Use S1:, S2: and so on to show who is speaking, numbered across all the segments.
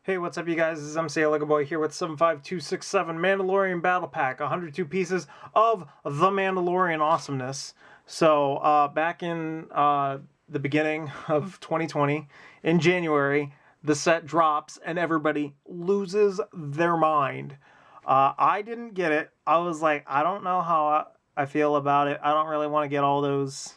S1: Hey, what's up you guys? This is MCLegoboy here with 75267 Mandalorian Battle Pack, 102 pieces of the Mandalorian awesomeness. So, back in the beginning of 2020, in January, the set drops and everybody loses their mind. I didn't get it. I was like, I don't know how I feel about it. I don't really want to get all those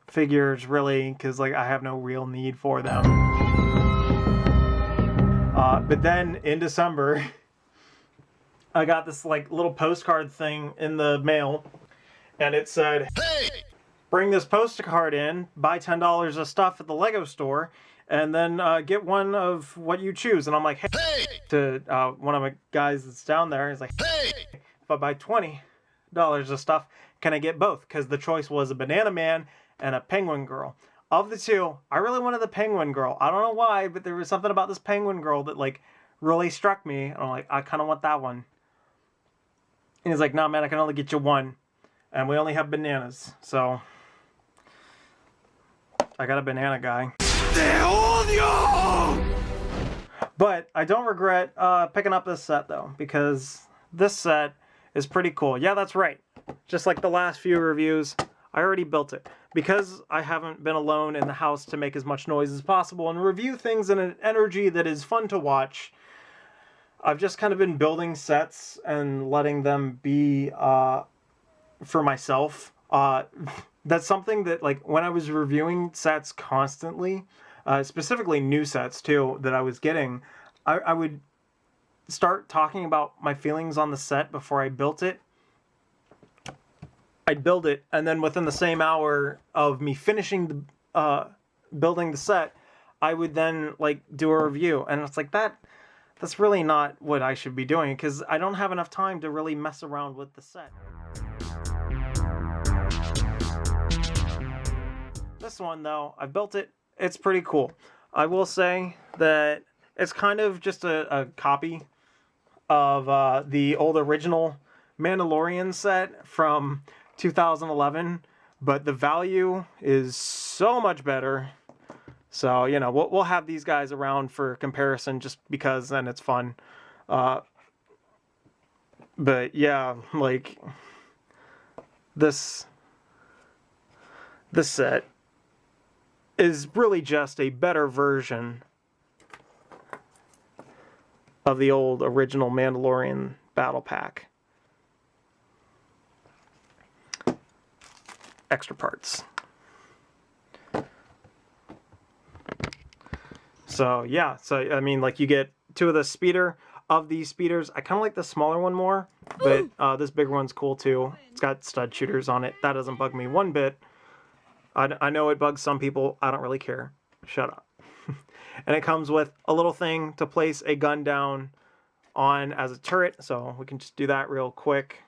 S1: figures, really, because like I have no real need for them. But then in December, I got this like little postcard thing in the mail, and it said, "Hey, bring this postcard in, buy $10 of stuff at the Lego store, and then get one of what you choose." And I'm like, "Hey!" To one of my guys that's down there. He's like, "Hey, if I buy $20 of stuff, can I get both?" Because the choice was a banana man and a penguin girl. Of the two, I really wanted the penguin girl. I don't know why, but there was something about this penguin girl that like really struck me. And I'm like, I kind of want that one. And he's like, "No, man, I can only get you one. And we only have bananas." So I got a banana guy. But I don't regret picking up this set though, because this set is pretty cool. Yeah, that's right. Just like the last few reviews, I already built it. Because I haven't been alone in the house to make as much noise as possible and review things in an energy that is fun to watch, I've just kind of been building sets and letting them be for myself. That's something that, like, when I was reviewing sets constantly, specifically new sets too, that I was getting, I would start talking about my feelings on the set before I built it. I'd build it, and then within the same hour of me finishing the building the set, I would then like do a review, and it's like that's really not what I should be doing, because I don't have enough time to really mess around with the set. This one though, I built it. It's pretty cool. I will say that it's kind of just a copy of the old original Mandalorian set from 2011, but the value is so much better. So, you know, we'll have these guys around for comparison just because then it's fun. But yeah, like this set is really just a better version of the old original Mandalorian battle pack. Extra parts. So yeah, so I mean, like, you get two of the speeder. Of these speeders, I kind of like the smaller one more, but this bigger one's cool too. It's got stud shooters on it. That doesn't bug me one bit. I know it bugs some people. I don't really care. Shut up. And it comes with a little thing to place a gun down on as a turret, so we can just do that real quick.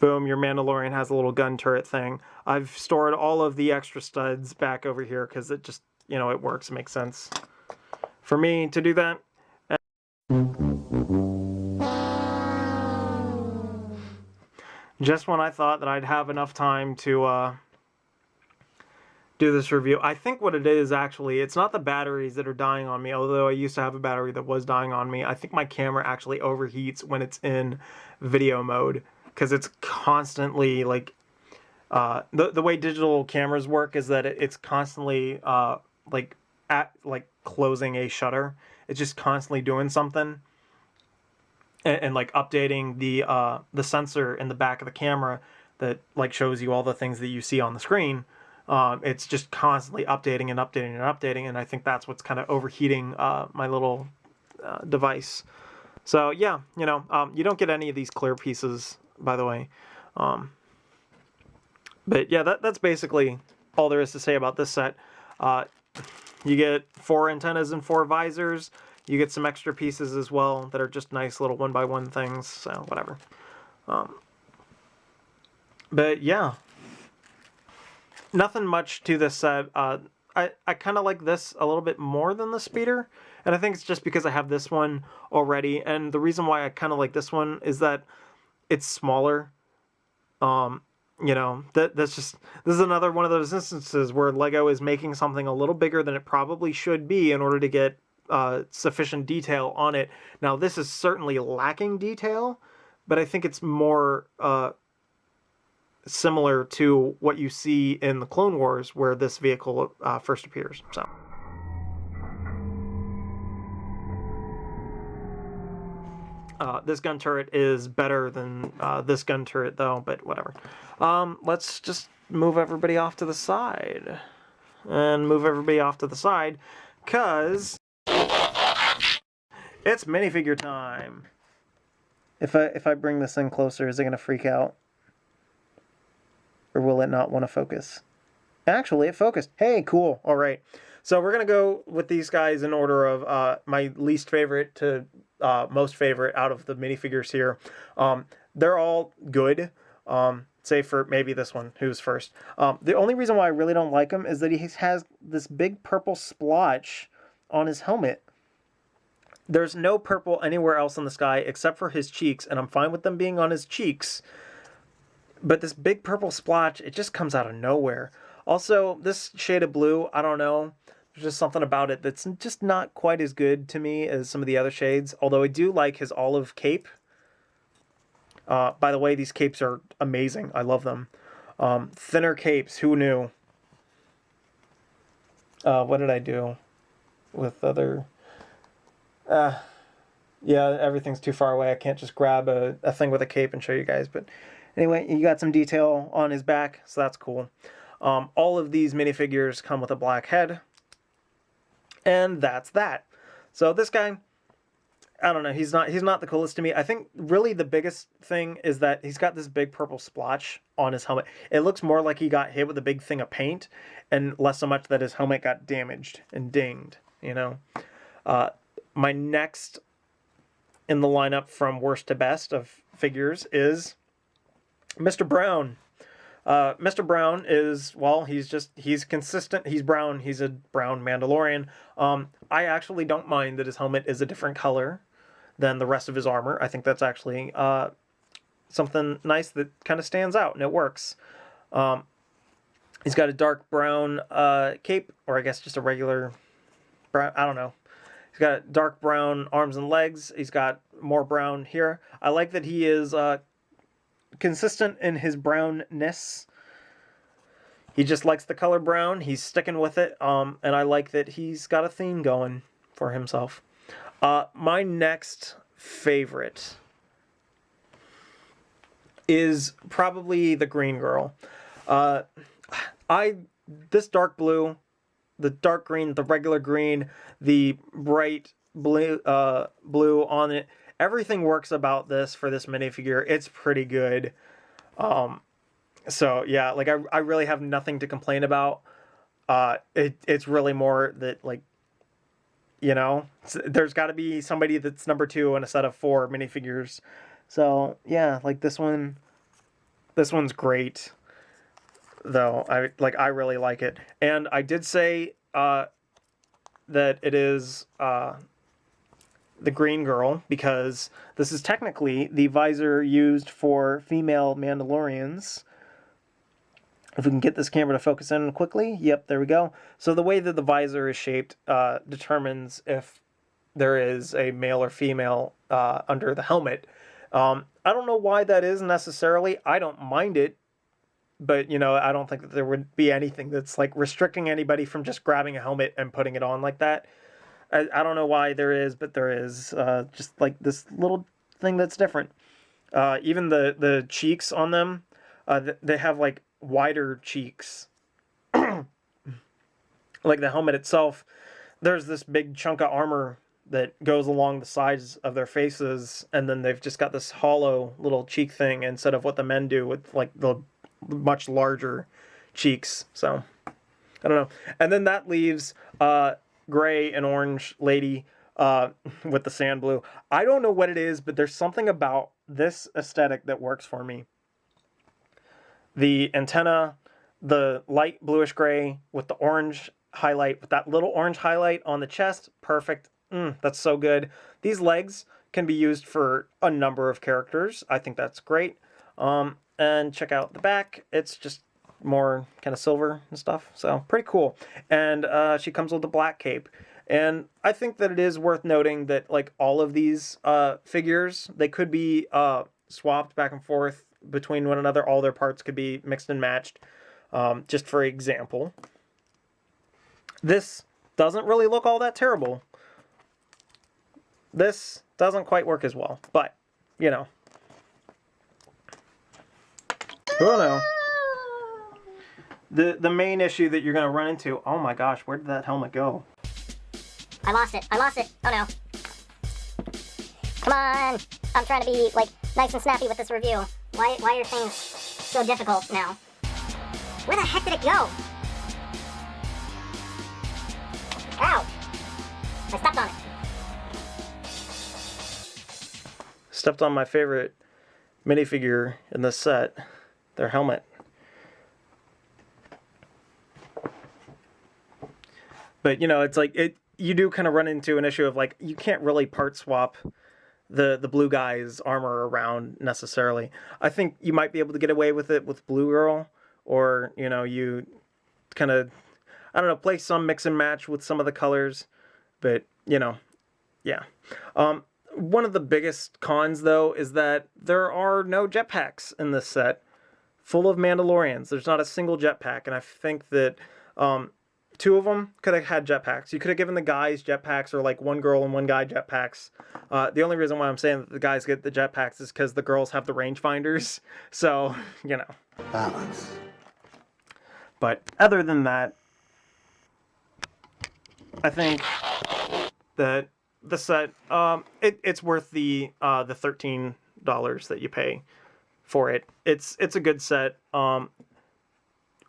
S1: Boom, your Mandalorian has a little gun turret thing. I've stored all of the extra studs back over here because it just, you know, it works, it makes sense for me to do that. Just when I thought that I'd have enough time to do this review. I think what it is, actually, it's not the batteries that are dying on me, although I used to have a battery that was dying on me. I think my camera actually overheats when it's in video mode, because it's constantly like the way digital cameras work is that it's constantly like closing a shutter. It's just constantly doing something and like updating the sensor in the back of the camera that like shows you all the things that you see on the screen. It's just constantly updating and updating and updating, and I think that's what's kind of overheating my little device. So yeah, you know, you don't get any of these clear pieces, by the way. But yeah, that's basically all there is to say about this set. You get 4 antennas and 4 visors. You get some extra pieces as well that are just nice little 1x1 things, so whatever. But yeah, nothing much to this set. I kind of like this a little bit more than the speeder, and I think it's just because I have this one already, and the reason why I kind of like this one is that it's smaller. you know, this is another one of those instances where Lego is making something a little bigger than it probably should be in order to get sufficient detail on it. Now, this is certainly lacking detail, but I think it's more similar to what you see in the Clone Wars, where this vehicle first appears. So. This gun turret is better than this gun turret, though, but whatever. Let's just move everybody off to the side. And move everybody off to the side, because it's minifigure time. If I bring this in closer, is it going to freak out? Or will it not want to focus? Actually, it focused. Hey, cool. All right. So we're going to go with these guys in order of my least favorite to most favorite out of the minifigures here. They're all good, save for maybe this one, who's first. The only reason why I really don't like him is that he has this big purple splotch on his helmet. There's no purple anywhere else in the sky except for his cheeks, and I'm fine with them being on his cheeks. But this big purple splotch, it just comes out of nowhere. Also, this shade of blue, I don't know. There's just something about it that's just not quite as good to me as some of the other shades. Although I do like his olive cape. By the way, these capes are amazing. I love them. Thinner capes, who knew? What did I do with other... yeah, everything's too far away. I can't just grab a thing with a cape and show you guys. But anyway, you got some detail on his back, so that's cool. All of these minifigures come with a black head. And that's that. So this guy, I don't know, he's not the coolest to me. I think really the biggest thing is that he's got this big purple splotch on his helmet. It looks more like he got hit with a big thing of paint, and less so much that his helmet got damaged and dinged, you know. My next in the lineup from worst to best of figures is Mr. Brown. Mr. Brown is, well, he's consistent. He's brown. He's a brown Mandalorian. I actually don't mind that his helmet is a different color than the rest of his armor. I think that's actually something nice that kind of stands out, and it works. He's got a dark brown cape, or I guess just a regular brown, I don't know. He's got dark brown arms and legs. He's got more brown here. I like that he is consistent in his brownness. He just likes the color brown. He's sticking with it. And I like that he's got a theme going for himself. My next favorite is probably the green girl. This dark blue, the dark green, the regular green, the bright blue on it. Everything works about this for this minifigure. It's pretty good. So yeah, like I really have nothing to complain about. It's really more that, like, you know, there's got to be somebody that's number 2 in a set of 4 minifigures. So yeah, like this one's great. Though I really like it, and I did say that it is the green girl, because this is technically the visor used for female Mandalorians. If we can get this camera to focus in quickly. Yep, there we go. So the way that the visor is shaped determines if there is a male or female under the helmet. I don't know why that is necessarily. I don't mind it. But, you know, I don't think that there would be anything that's, like, restricting anybody from just grabbing a helmet and putting it on like that. I don't know why there is, but there is. Just, like, this little thing that's different. Even the cheeks on them, they have, like, wider cheeks. Like the helmet itself, there's this big chunk of armor that goes along the sides of their faces, and then they've just got this hollow little cheek thing instead of what the men do with, like, the much larger cheeks. So I don't know. And then that leaves gray and orange lady with the sand blue. I don't know what it is, but there's something about this aesthetic that works for me. The antenna, the light bluish gray with the orange highlight, with that little orange highlight on the chest, perfect. That's so good. These legs can be used for a number of characters. I think that's great. and check out the back. It's just more kind of silver and stuff, so pretty cool. And she comes with a black cape. And I think that it is worth noting that like all of these figures, they could be swapped back and forth between one another. All their parts could be mixed and matched. Just for example, this doesn't really look all that terrible. This doesn't quite work as well, but, you know. Who knows? The main issue that you're going to run into... Oh my gosh, where did that helmet go?
S2: I lost it. Oh no. Come on. I'm trying to be, like, nice and snappy with this review. Why are things so difficult now? Where the heck did it go? Ow! I stepped on it.
S1: Stepped on my favorite minifigure in this set. Their helmet. But, you know, it's like, you do kind of run into an issue of, like, you can't really part swap the blue guy's armor around necessarily. I think you might be able to get away with it with Blue Girl, or, you know, you kind of, I don't know, play some mix and match with some of the colors, but, you know, yeah. One of the biggest cons, though, is that there are no jetpacks in this set, full of Mandalorians. There's not a single jetpack, and I think that two of them could have had jetpacks. You could have given the guys jetpacks, or like one girl and one guy jetpacks. The only reason why I'm saying that the guys get the jetpacks is because the girls have the rangefinders. So, you know.
S3: Balance.
S1: But other than that, I think that the set, it's worth the $13 that you pay for it. It's a good set.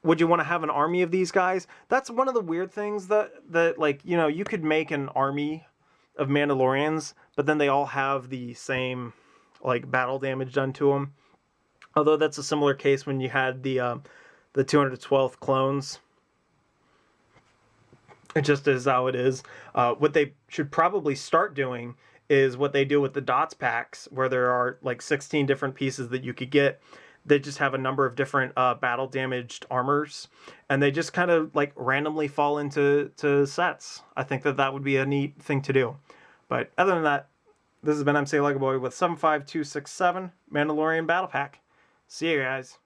S1: Would you want to have an army of these guys? That's one of the weird things that like, you know, you could make an army of Mandalorians, but then they all have the same, like, battle damage done to them. Although that's a similar case when you had the 212th clones. It just is how it is. What they should probably start doing is what they do with the dots packs, where there are like 16 different pieces that you could get. They just have a number of different battle damaged armors, and they just kind of like randomly fall into sets. I think that would be a neat thing to do. But other than that, this has been MCLegoboy with 75267 Mandalorian Battle Pack. See you guys.